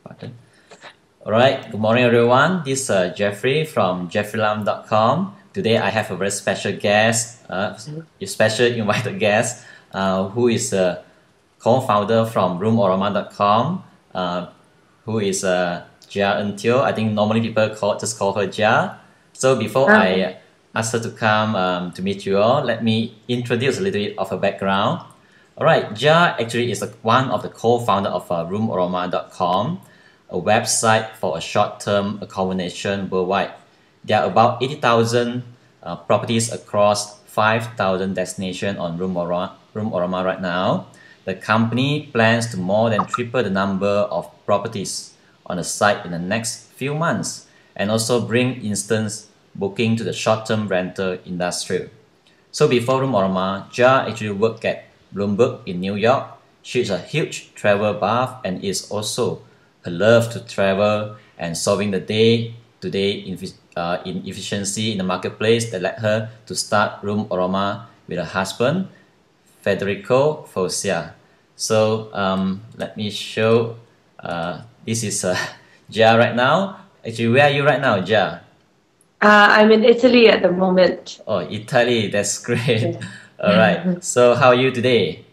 Button. All right. Good morning, everyone. This is Jeffrey from jefferylam.com. Today, I have a very special guest, a special invited guest, who is a co-founder from Roomorama.com, who is Jia En Teo. I think normally people just call her Jia. So before I ask her to come to meet you all, let me introduce a little bit of her background. All right, Jia actually is one of the co-founder of Roomorama.com, a website for a short-term accommodation worldwide. There are about 80,000 properties across 5,000 destinations on Roomorama right now. The company plans to more than triple the number of properties on the site in the next few months and also bring instant booking to the short-term rental industry. So before Roomorama, Jia actually worked at Bloomberg in New York. She's a huge travel buff and is also her love to travel and solving the day-to-day inefficiency in the marketplace that led her to start Roomorama with her husband, Federico Fosia. So let me show, this is Jia right now. Actually, where are you right now, Jia? I'm in Italy at the moment. Oh, Italy, that's great. All right, so how are you today?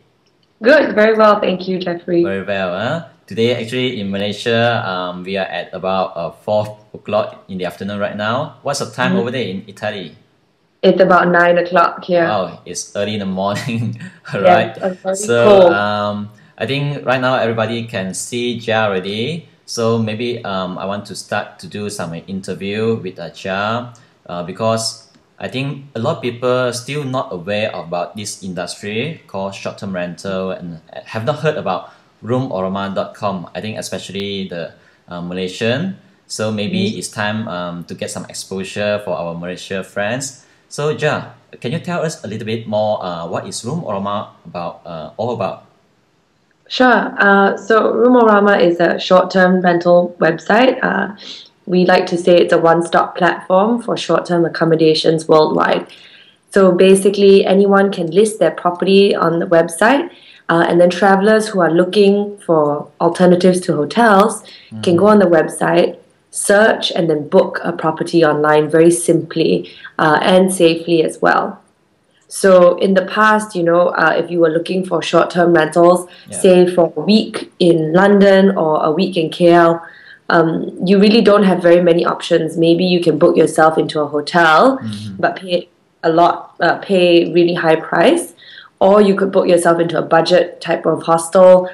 Good, very well, thank you, Jeffrey. Very well. Today, actually, in Malaysia, we are at about 4 o'clock in the afternoon right now. What's the time over there in Italy? It's about 9 o'clock here. Wow, it's early in the morning. All Yes, right. very So cold. I think right now everybody can see Jia already. So maybe I want to start to do some interview with Jia because I think a lot of people still not aware about this industry called short-term rental and have not heard about roomorama.com. I think especially the Malaysian. So maybe it's time to get some exposure for our Malaysia friends. So Jia, can you tell us a little bit more what is Roomorama all about? Sure. So Roomorama is a short-term rental website. We like to say it's a one-stop platform for short-term accommodations worldwide. So basically, anyone can list their property on the website, and then travelers who are looking for alternatives to hotels can go on the website, search, and then book a property online very simply and safely as well. So in the past, if you were looking for short-term rentals, say for a week in London or a week in KL, you really don't have very many options. Maybe you can book yourself into a hotel, but pay really high price, or you could book yourself into a budget type of hostel,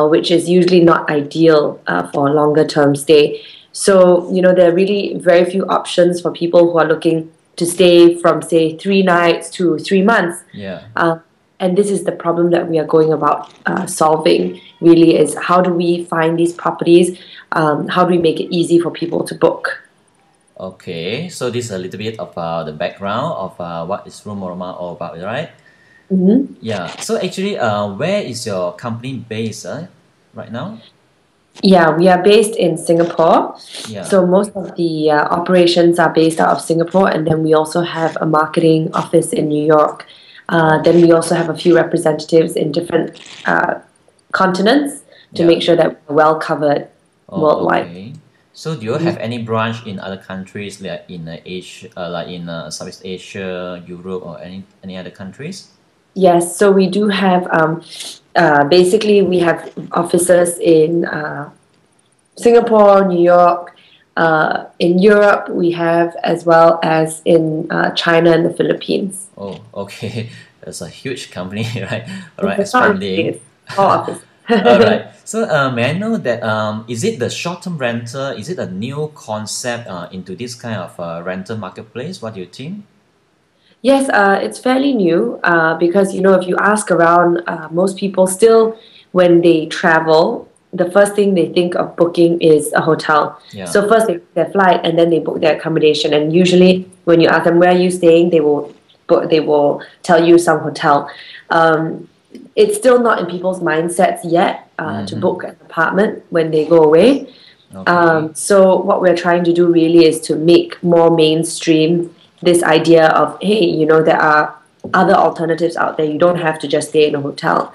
which is usually not ideal for a longer term stay. So, there are really very few options for people who are looking to stay from, say, 3 nights to 3 months. Yeah. And this is the problem that we are going about solving, really, is how do we find these properties? How do we make it easy for people to book? Okay, so this is a little bit of the background of what is Roomorama all about, right? Yeah. So actually, where is your company based right now? Yeah, we are based in Singapore. Yeah. So most of the operations are based out of Singapore, and then we also have a marketing office in New York. Then we also have a few representatives in different continents to make sure that we're well covered worldwide. Okay. So do you have any branch in other countries like in Asia, like in Southeast Asia, Europe, or any other countries? Yes, so we do have, basically we have offices in Singapore, New York, in Europe we have, as well as in China and the Philippines. Oh, okay. That's a huge company, right? All right, It's not expanding. really, it's all office. All right. So may I know that is it the short-term rental? Is it a new concept into this kind of rental marketplace? What do you think? Yes, it's fairly new because, if you ask around, most people still, when they travel, the first thing they think of booking is a hotel. Yeah. So first they book their flight and then they book their accommodation. And usually when you ask them, where are you staying, they will tell you some hotel. It's still not in people's mindsets yet to book an apartment when they go away. Okay. So what we're trying to do really is to make more mainstream this idea of, hey, there are other alternatives out there. You don't have to just stay in a hotel.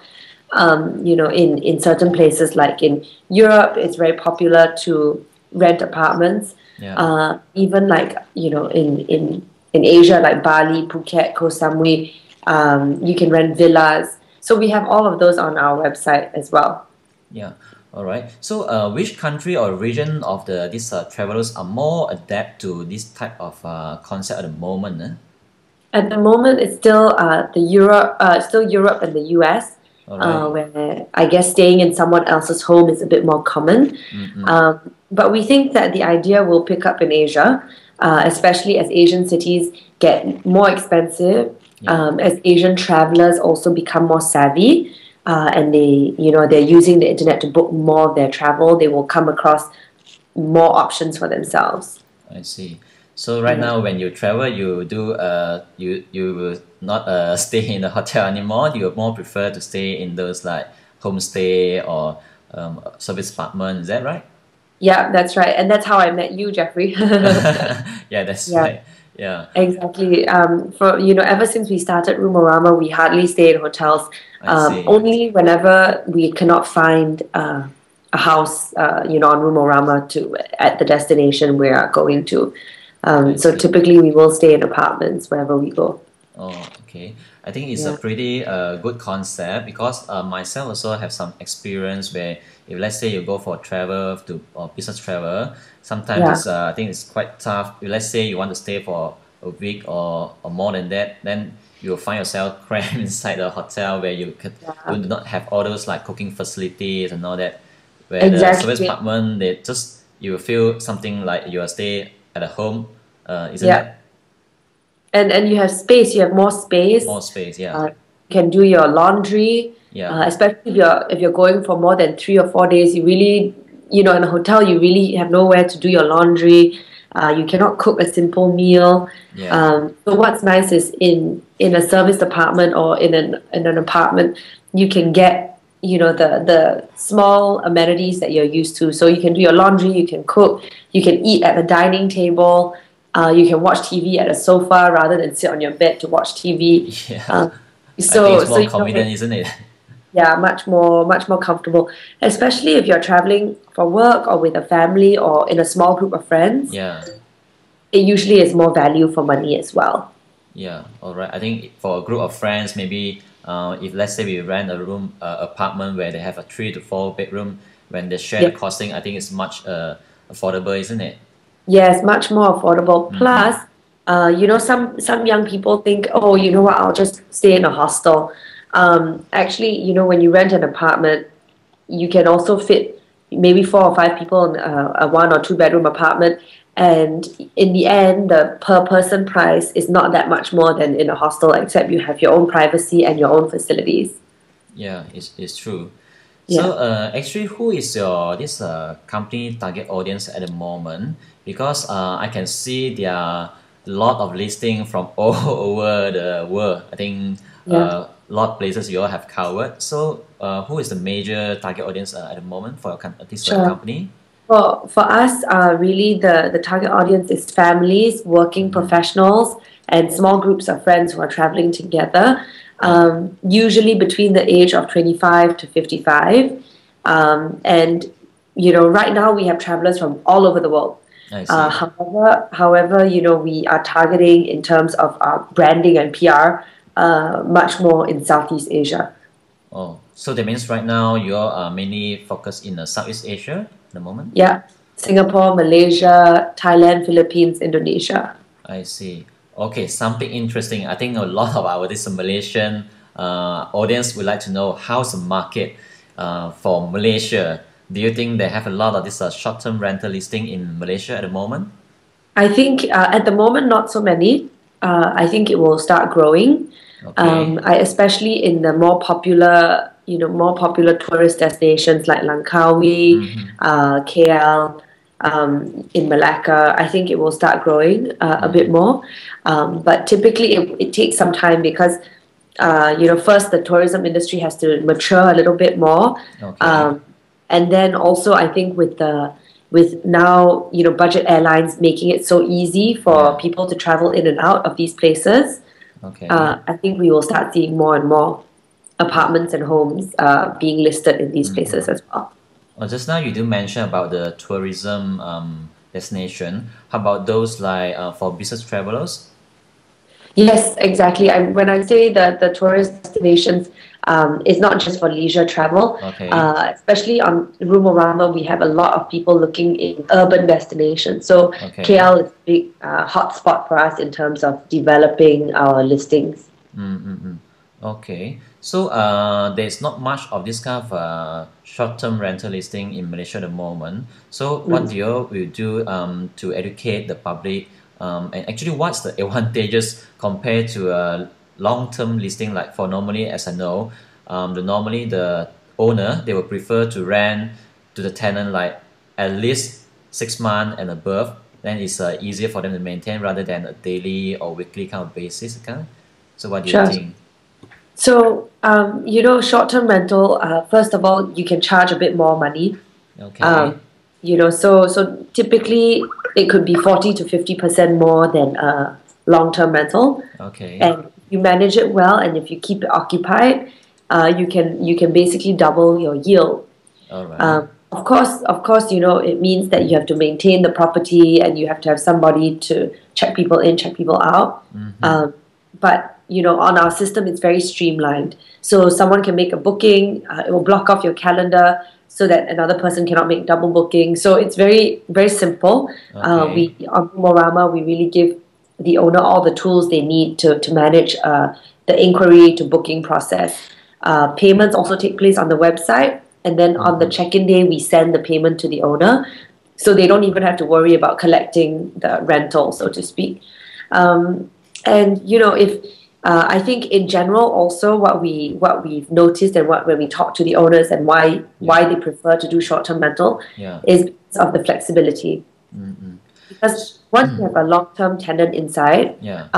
in certain places like in Europe, it's very popular to rent apartments. Yeah. Even like, in Asia, like Bali, Phuket, Koh Samui, you can rent villas. So we have all of those on our website as well. Yeah. All right. So, which country or region of these travelers are more adapt to this type of concept at the moment? At the moment, it's still Europe and the US, All right. where I guess staying in someone else's home is a bit more common. Mm-mm. But we think that the idea will pick up in Asia, especially as Asian cities get more expensive, Yeah. as Asian travelers also become more savvy, and they're using the internet to book more of their travel. They will come across more options for themselves. I see. So right Yeah. now, when you travel, you will not stay in the hotel anymore. You will more prefer to stay in those like homestay or service apartment. Is that right? Yeah, that's right. And that's how I met you, Jeffrey. Yeah, that's Yeah, right. Yeah, exactly. Ever since we started Roomorama, we hardly stay in hotels. I see. Only whenever we cannot find a house, on Roomorama to at the destination we are going to. I So see. typically we will stay in apartments wherever we go. Oh, okay. I think it's a Yeah, pretty good concept because myself also have some experience where if let's say you go for travel to or business travel, sometimes yeah, it's I think it's quite tough. If let's say you want to stay for a week or more than that, then you will find yourself crammed inside a hotel where yeah. do not have all those like cooking facilities and all that. Where the service Exactly. apartment, they just you will feel something like you are stay at a home, isn't Yeah. that? And you have space. You have more space. More space, yeah. You can do your laundry, Yeah. especially if you're going for more than 3 or 4 days. You really, in a hotel, you really have nowhere to do your laundry. You cannot cook a simple meal. Yeah. So what's nice is in a service apartment or in an apartment, you can get the small amenities that you're used to. So you can do your laundry, you can cook, you can eat at the dining table. You can watch TV at a sofa rather than sit on your bed to watch TV. Yeah, Um, I think so it's so more convenient, isn't it? yeah, much more comfortable, especially if you're traveling for work or with a family or in a small group of friends. Yeah, It usually is more value for money as well. yeah. All right. I think for a group of friends, maybe if let's say we rent a room, apartment where they have a 3 to 4 bedroom, when they share the Yeah. costing, I think it's much affordable, isn't it? Yes, much more affordable. Mm-mm. Plus, some young people think, oh, you know what, I'll just stay in a hostel. Actually, when you rent an apartment, you can also fit maybe 4 or 5 people in a 1 or 2 bedroom apartment. And in the end, the per person price is not that much more than in a hostel, except you have your own privacy and your own facilities. Yeah, it's true. So, Yeah. actually, who is your this company target audience at the moment? Because I can see there are a lot of listing from all over the world. I think Yeah. a lot of places you all have covered. So, who is the major target audience at the moment for this Sure. company? For us, really the target audience is families, working Mm-hmm. professionals, and small groups of friends who are traveling together, Yeah, usually between the age of 25 to 55. And right now we have travelers from all over the world. I see. However, we are targeting in terms of our branding and PR, much more in Southeast Asia. Oh, so that means right now you all are mainly focused in Southeast Asia at the moment. Yeah, Singapore, Malaysia, Thailand, Philippines, Indonesia. I see. Okay, something interesting. I think a lot of our this Malaysian audience would like to know how's the market for Malaysia. Do you think they have a lot of this short-term rental listing in Malaysia at the moment? I think at the moment not so many. I think it will start growing. Okay. Especially in the more popular tourist destinations like Langkawi, Mm-hmm. KL, in Malacca. I think it will start growing a bit Mm-hmm. more. But typically it takes some time because first the tourism industry has to mature a little bit more, Okay. um, and then also I think with now budget airlines making it so easy for Yeah. people to travel in and out of these places, Okay. I think we will start seeing more and more apartments and homes being listed in these places as well. Just now you do mention about the tourism destination. How about those like for business travelers? Yes, exactly. When I say that the tourist destinations is not just for leisure travel, Okay. especially on Roomorama, we have a lot of people looking in urban destinations. So Okay. KL is a big hotspot for us in terms of developing our listings. Mm-mm-mm. Okay. So there's not much of this kind of short-term rental listing in Malaysia at the moment. So what do Mm. you will do to educate the public? And actually, what's the advantages compared to a long-term listing? Like for normally, as I know, normally the owner they will prefer to rent to the tenant like at least 6 months and above. Then it's easier for them to maintain rather than a daily or weekly kind of basis. So what do you Sure. think? So, short-term rental, first of all, you can charge a bit more money. Okay. Um, so typically it could be 40 to 50% more than a long-term rental. Okay. And if you manage it well, and if you keep it occupied, you can basically double your yield. All right. Of course, it means that you have to maintain the property and you have to have somebody to check people in, check people out. Mm-hmm. But on our system, it's very streamlined. So someone can make a booking, it will block off your calendar so that another person cannot make double booking. So it's very, very simple. Okay. We on Morama, we really give the owner all the tools they need to manage the inquiry to booking process. Payments also take place on the website, and then on the Mm-hmm. check-in day, we send the payment to the owner, so they don't even have to worry about collecting the rental, so to speak. Um, and if I think in general also what we've noticed and what when we talk to the owners and why Yeah. they prefer to do short-term rental Yeah. is because of the flexibility. Mm-mm. Because once you have a long-term tenant inside, Yeah.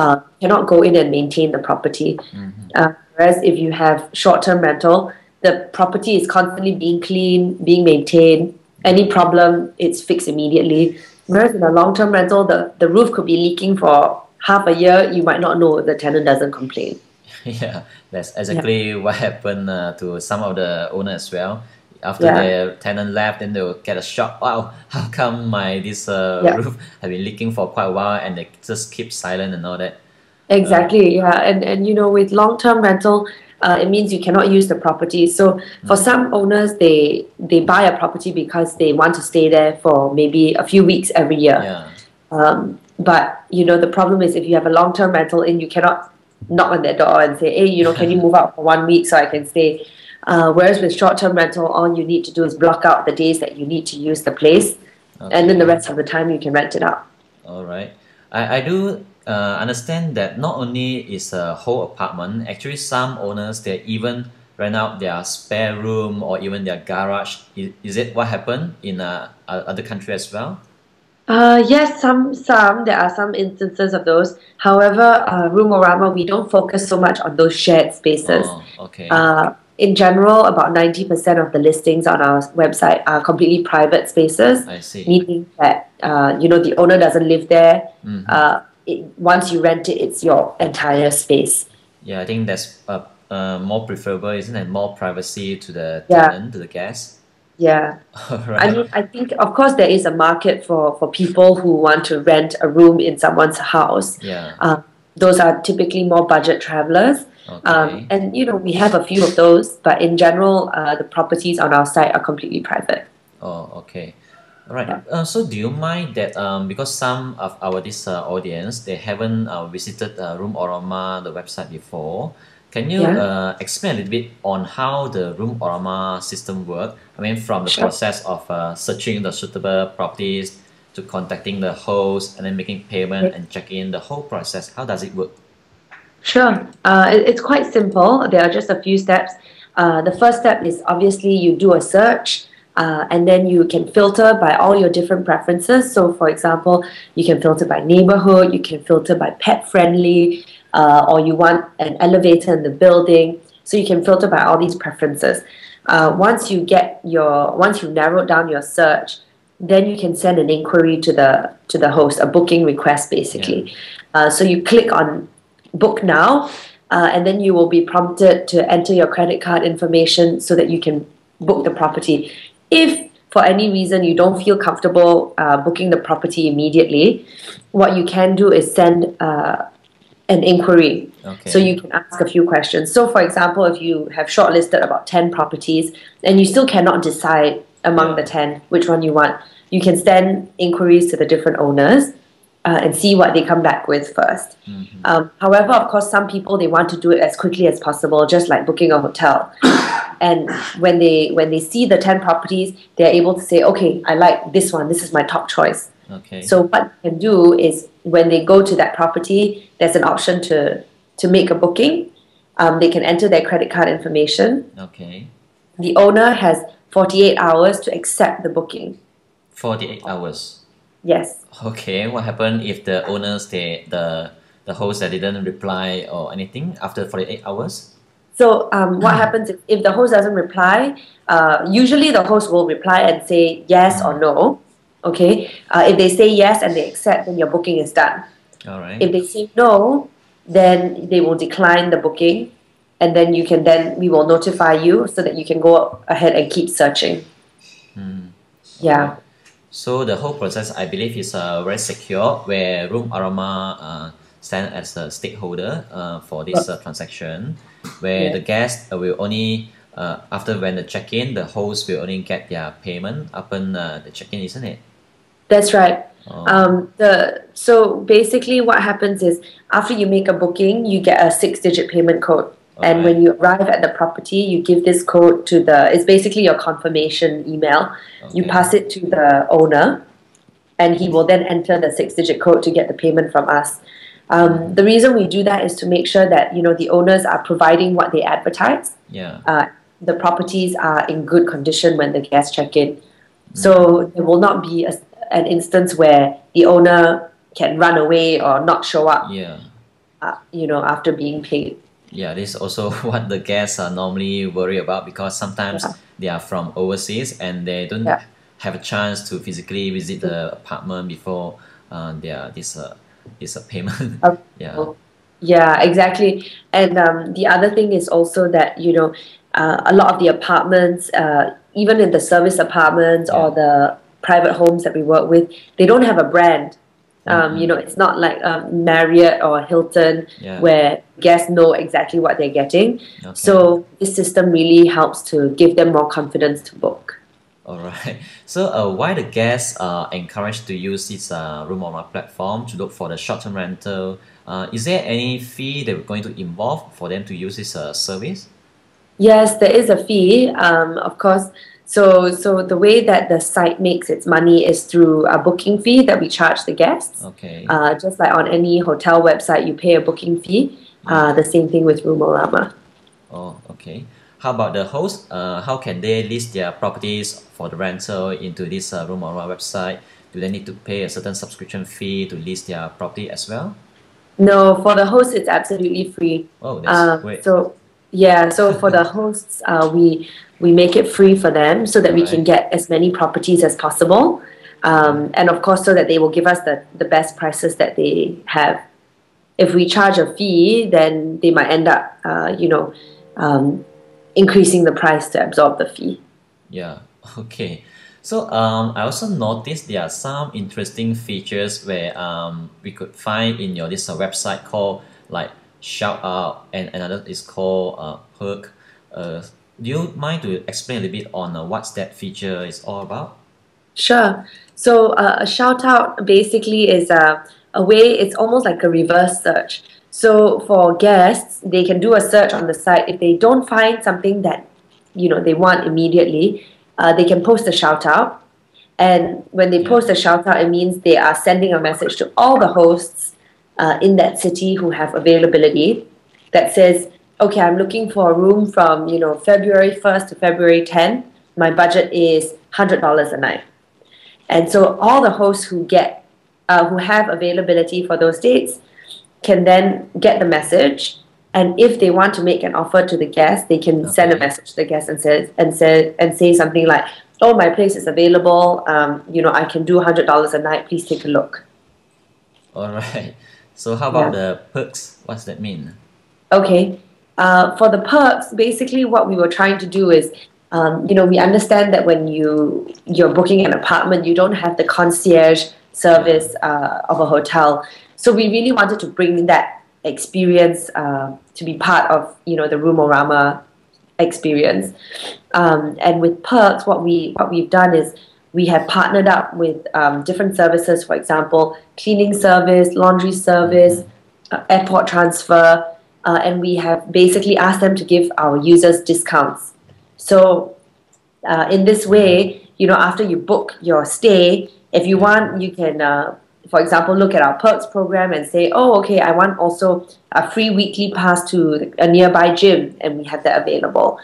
you cannot go in and maintain the property. Mm-hmm. Whereas if you have short-term rental, the property is constantly being cleaned, being maintained. Yeah. Any problem, it's fixed immediately. Whereas in a long-term rental, the roof could be leaking for half a year. You might not know if the tenant doesn't complain. Yeah. That's Yeah, exactly what happened to some of the owners as well. After yeah, their tenant left, then they'll get a shock. Wow, how come my this yeah. roof have been leaking for quite a while, and they just keep silent and all that. Uh, Exactly, yeah, and with long-term rental, it means you cannot use the property. So for mm, some owners, they buy a property because they want to stay there for maybe a few weeks every year. yeah. But the problem is if you have a long-term rental in, you cannot knock on their door and say, hey, can you move out for 1 week so I can stay? Whereas with short-term rental, all you need to do is block out the days that you need to use the place, and then the Okay. rest of the time you can rent it out. All right. I do understand that not only is a whole apartment, actually some owners they even rent out their spare room or even their garage. Is it what happened in other country as well? Yes, some there are some instances of those. However, Roomorama, we don't focus so much on those shared spaces. Oh, okay. In general, about 90% of the listings on our website are completely private spaces, I see. meaning that the owner doesn't live there. Mm-hmm. Once you rent it, it's your entire space. Yeah, I think that's more preferable, isn't it? More privacy to the Yeah, tenant, to the guest. yeah. All I right. mean, I think, of course, there is a market for people who want to rent a room in someone's house. Yeah. Those are typically more budget travelers. Okay. And, we have a few of those, but in general, the properties on our site are completely private. Oh, okay. All right. Yeah. So do you mind that because some of our this audience they haven't visited Roomorama the website before, can you Yeah, explain a little bit on how the Roomorama system work? I mean, from the sure. process of searching the suitable properties to contacting the host and then making payment and checking in the whole process. How does it work? Sure. It's quite simple. There are just a few steps. The first step is obviously you do a search, and then you can filter by all your different preferences. So, for example, you can filter by neighborhood, you can filter by pet friendly, or you want an elevator in the building. So you can filter by all these preferences. Once you narrow down your search, then you can send an inquiry to the host, a booking request Yeah. basically. So you click on book now, and then you will be prompted to enter your credit card information so that you can book the property. If for any reason you don't feel comfortable booking the property immediately, what you can do is send an inquiry. So Okay. you can ask a few questions. So, for example, if you have shortlisted about 10 properties and you still cannot decide among the Yeah. 10 which one you want, you can send inquiries to the different owners and see what they come back with first. Mm-hmm. However, of course, some people they want to do it as quickly as possible, just like booking a hotel. And when they see the 10 properties, they're able to say, okay, I like this one. This is my top choice. Okay. So what you can do is when they go to that property, there's an option to make a booking. They can enter their credit card information. Okay. The owner has 48 hours to accept the booking. 48 hours. Yes. Okay. What happened if the owners, the host that didn't reply or anything after 48 hours? So what happens if the host doesn't reply? Usually the host will reply and say yes or no. Okay. If they say yes and they accept, then your booking is done. All right. If they say no, then they will decline the booking, and then we will notify you so that you can go ahead and keep searching. Yeah. So the whole process, I believe, is very secure, where Roomorama stand as a stakeholder for this transaction, where the Yeah. guest will only after when the check-in, the host will only get their payment upon the check-in, isn't it? That's right. Oh, So basically, what happens is after you make a booking, you get a 6-digit payment code, all and when right. you arrive at the property, you give this code to the. It's basically your confirmation email. You Okay. pass it to the owner, and he will then enter the 6-digit code to get the payment from us. The reason we do that is to make sure that the owners are providing what they advertise. Yeah. The properties are in good condition when the guests check in. So there will not be an instance where the owner can run away or not show up, Yeah. after being paid. Yeah, this is also what the guests are normally worry about, because Yeah, sometimes they are from overseas and they don't yeah. have a chance to physically visit the apartment before their this payment. Okay. Yeah. Yeah, exactly. And the other thing is also that, a lot of the apartments, even in the service apartments or Yeah. the private homes that we work with, they don't have a brand. Mm-mm. It's not like Marriott or Hilton Yeah. where guests know exactly what they're getting. Okay. So this system really helps to give them more confidence to book. All right. So, why the guests are encouraged to use this Roomorama platform to look for the short-term rental? Is there any fee that we're going to involve for them to use this service? Yes, there is a fee, of course. So the way that the site makes its money is through a booking fee that we charge the guests. Okay. Just like on any hotel website, you pay a booking fee. Yeah. The same thing with Roomorama. Oh, okay. How about the host? How can they list their properties for the rental into this Roomorama website? Do they need to pay a certain subscription fee to list their property as well? No, for the host, it's absolutely free. Oh, that's great. So yeah, so for the hosts, we make it free for them so that All we can right. get as many properties as possible, and of course, so that they will give us the best prices that they have. If we charge a fee, then they might end up, increasing the price to absorb the fee. Yeah, okay. So I also noticed there are some interesting features where we could find in your this website called like shout out, and another is called perk. Do you mind to explain a little bit on what's that feature is all about? Sure. So a shout out basically is a way, it's almost like a reverse search. So for guests, they can do a search on the site. If they don't find something that they want immediately, they can post a shout out. And when they Yeah. post a shout out, it means they are sending a message to all the hosts in that city who have availability that says, okay, I'm looking for a room from February 1st to February 10th. My budget is $100 a night. And so all the hosts who have availability for those dates can then get the message. And if they want to make an offer to the guest, they can send a Okay. message to the guest and say something like, "Oh, my place is available. I can do $100 a night. Please take a look." All right. So how about Yeah. the perks? What's that mean? Okay. For the perks, basically what we were trying to do is, we understand that when you're booking an apartment, you don't have the concierge Yeah. service of a hotel. So we really wanted to bring that experience to be part of, the Roomorama experience. And with perks, what we've done is we have partnered up with different services, for example, cleaning service, laundry service, Mm-hmm. airport transfer, and we have basically asked them to give our users discounts. So in this way, after you book your stay, if you Yeah. want, you can, for example, look at our perks program and say, oh, okay, I want also a free weekly pass to a nearby gym, and we have that available.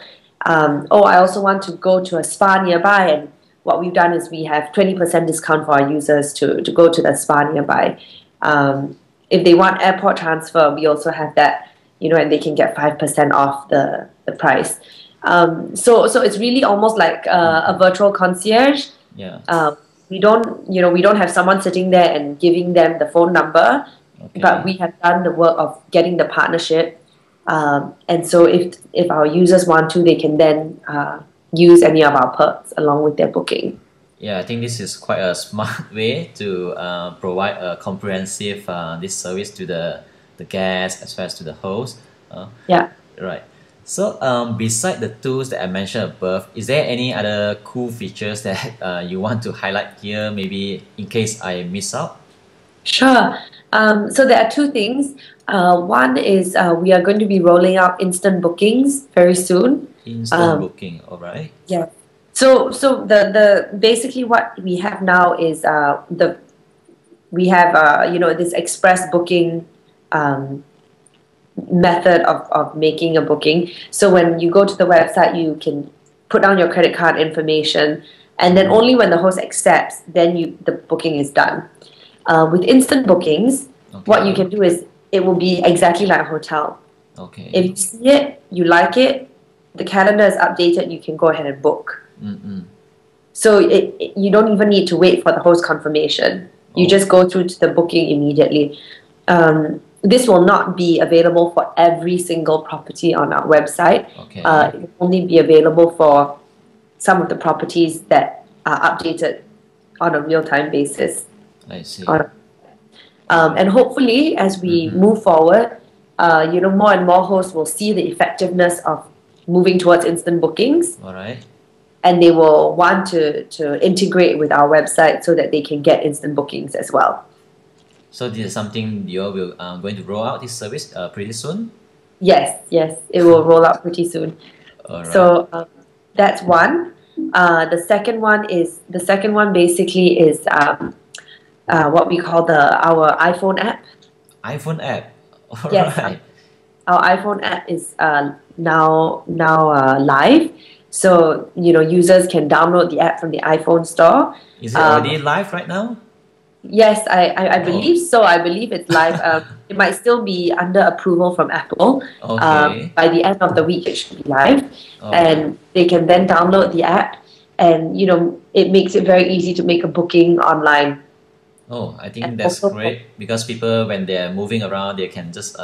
Oh, I also want to go to a spa nearby, and what we've done is we have 20% discount for our users to go to the spa nearby. If they want airport transfer, we also have that, and they can get 5% off the price. So it's really almost like a Mm-hmm. virtual concierge. Yeah. Um, we don't have someone sitting there and giving them the phone number, but Okay. we have done the work of getting the partnership. And so if our users want to, they can then use any of our perks along with their booking. Yeah, I think this is quite a smart way to provide a comprehensive this service to the guests as well as to the host. Uh, Yeah. right. So beside the tools that I mentioned above, is there any other cool features that you want to highlight here? Maybe in case I miss out. Sure. So there are two things. One is we are going to be rolling out instant bookings very soon. Instant Um, booking. All right. yeah. So the basically what we have now is the we have this express booking um, method of making a booking. So when you go to the website, you can put down your credit card information, and then Mm-hmm. only when the host accepts, then the booking is done. With instant bookings, what you Okay. can do is it will be exactly like a hotel. If Okay. you see it, you like it, the calendar is updated, you can go ahead and book. Mm-mm. So you don't even need to wait for the host confirmation. You Oh. just go through to the booking immediately. This will not be available for every single property on our website. Okay. It will only be available for some of the properties that are updated on a real-time basis. I see. On, All right. and hopefully, as we Mm-hmm. move forward, more and more hosts will see the effectiveness of moving towards instant bookings, All right. and they will want to integrate with our website so that they can get instant bookings as well. So this is something you all will going to roll out this service pretty soon. Yes, yes, it will roll out pretty soon. All right. So that's one. The second one basically is what we call our iPhone app. iPhone app. All Yes, right. our iPhone app is now live. So users can download the app from the iPhone store. Is it Um, already live right now? Yes, I Oh. believe so. I believe it's live. It might still be under approval from Apple. Okay. By the end of the week, it should be live, All right. and they can then download the app, and it makes it very easy to make a booking online. Oh, I And think that's also, great because people when they're moving around, they can just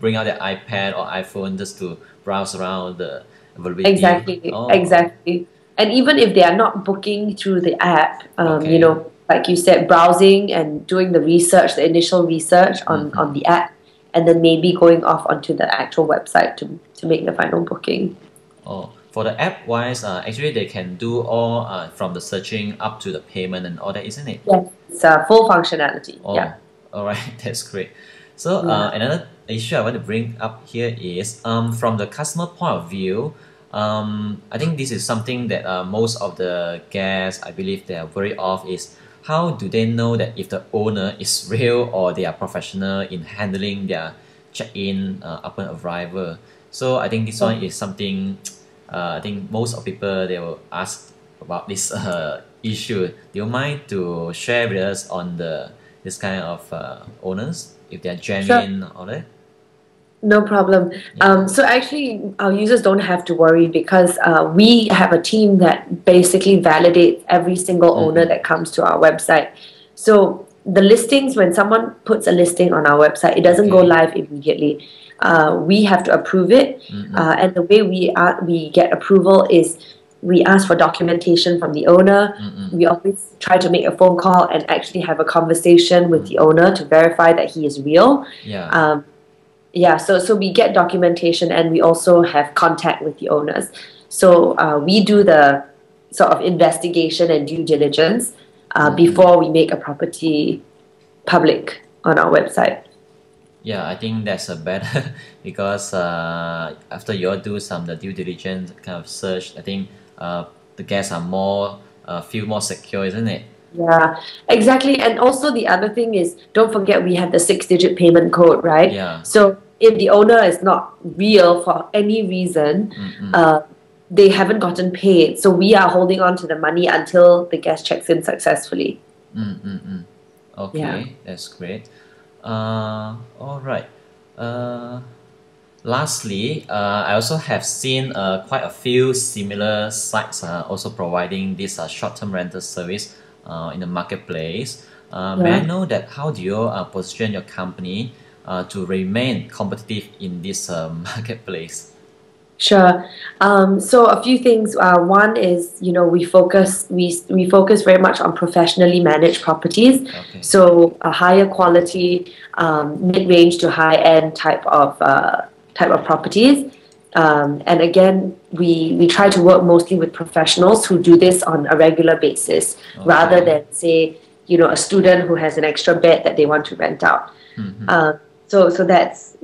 bring out their iPad or iPhone just to browse around the availability. exactly, Oh. exactly. And even if they are not booking through the app, Okay. like you said, browsing and doing the research, the initial research on Mm-hmm. the app, and then maybe going off onto the actual website to make the final booking. Oh, for the app wise, actually they can do all from the searching up to the payment and all that, isn't it? Yes, it's full functionality. Yeah, Oh, all right, that's great. So yeah. another issue I want to bring up here is from the customer point of view. I think this is something that most of the guests, I believe, they are worried of is how do they know that if the owner is real or they are professional in handling their check-in upon arrival. So I think this one is something I think most of people they will ask about this issue. Do you mind to share with us on the this kind of owners if they're Sure. genuine or that? No problem. Yeah. So actually, our users don't have to worry because we have a team that basically validates every single owner Mm-mm. that comes to our website. So the listings, when someone puts a listing on our website, it doesn't go Okay. live immediately. we have to approve it. And the way we get approval is we ask for documentation from the owner. We always try to make a phone call and actually have a conversation with the owner to verify that he is real. Yeah. Yeah, so we get documentation and we also have contact with the owners. So we do the sort of investigation and due diligence before we make a property public on our website. Yeah, I think that's a better because after you all do some the due diligence kind of search, I think the guests are more feel more secure, isn't it? Yeah, exactly. And also the other thing is, don't forget we have the 6-digit payment code, right? Yeah. So if the owner is not real for any reason, they haven't gotten paid. So we are holding on to the money until the guest checks in successfully. Okay, Yeah. that's great. All right. Lastly, I also have seen quite a few similar sites also providing this short-term rental service in the marketplace. May I Yeah. know that how do you position your company to remain competitive in this marketplace? Sure. So a few things. One is, we focus very much on professionally managed properties. Okay. So a higher quality, mid-range to high-end type of properties. And again, we try to work mostly with professionals who do this on a regular basis, rather Okay. than say, a student who has an extra bed that they want to rent out. So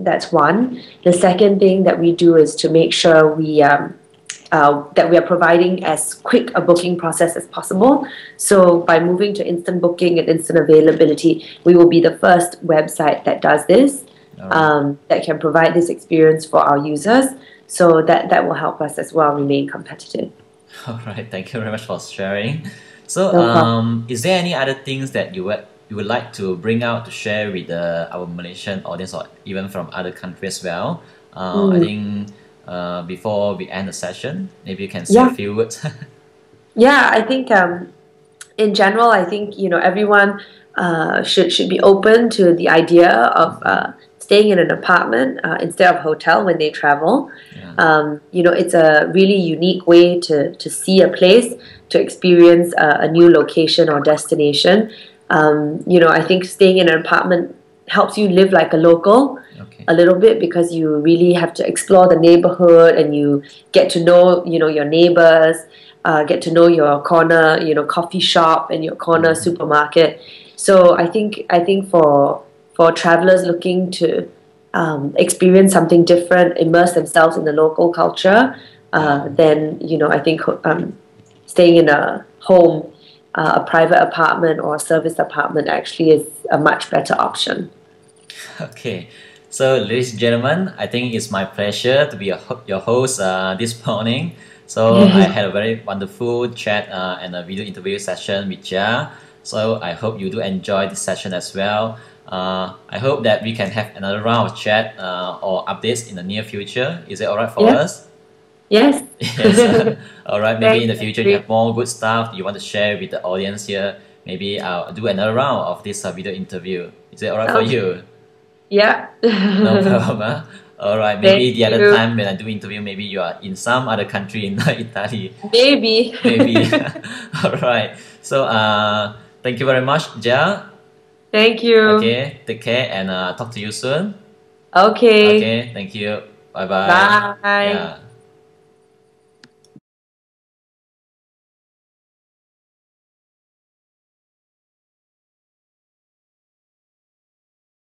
that's one. The second thing that we do is to make sure that we are providing as quick a booking process as possible. So by moving to instant booking and instant availability, we will be the first website that does this, that can provide this experience for our users. So that will help us as well remain competitive. All right, thank you very much for sharing. So, No problem. is there any other things that you would like to bring out to share with our Malaysian audience or even from other countries as well? I think before we end the session, maybe you can say a Yeah, few words. yeah. I think in general, I think everyone should be open to the idea of staying in an apartment instead of hotel when they travel. It's a really unique way to see a place, to experience a new location or destination. I think staying in an apartment helps you live like a local Okay. a little bit, because you really have to explore the neighborhood and you get to know your neighbors, get to know your corner coffee shop and your corner supermarket. So I think for travelers looking to experience something different, immerse themselves in the local culture, then I think staying in a home, a private apartment or a service apartment actually is a much better option. Okay. So, ladies and gentlemen, I think it's my pleasure to be your host this morning. So, I had a very wonderful chat and a video interview session with Jia. So, I hope you do enjoy this session as well. I hope that we can have another round of chat or updates in the near future. Is it alright for Yes, us? yes. Yes. All right. Maybe in Thanks, the future you Jeffrey. have more good stuff you want to share with the audience here. Maybe I'll do another round of this video interview. Is it alright for Sounds, you? yeah. No problem. Huh? All right. Thank Maybe the other you. time when I do interview, maybe you are in some other country in Italy. Maybe. Maybe. All right. So thank you very much, Jia. Thank you. Okay. Take care and talk to you soon. Okay. Okay. Thank you. Bye bye. Bye. Yeah.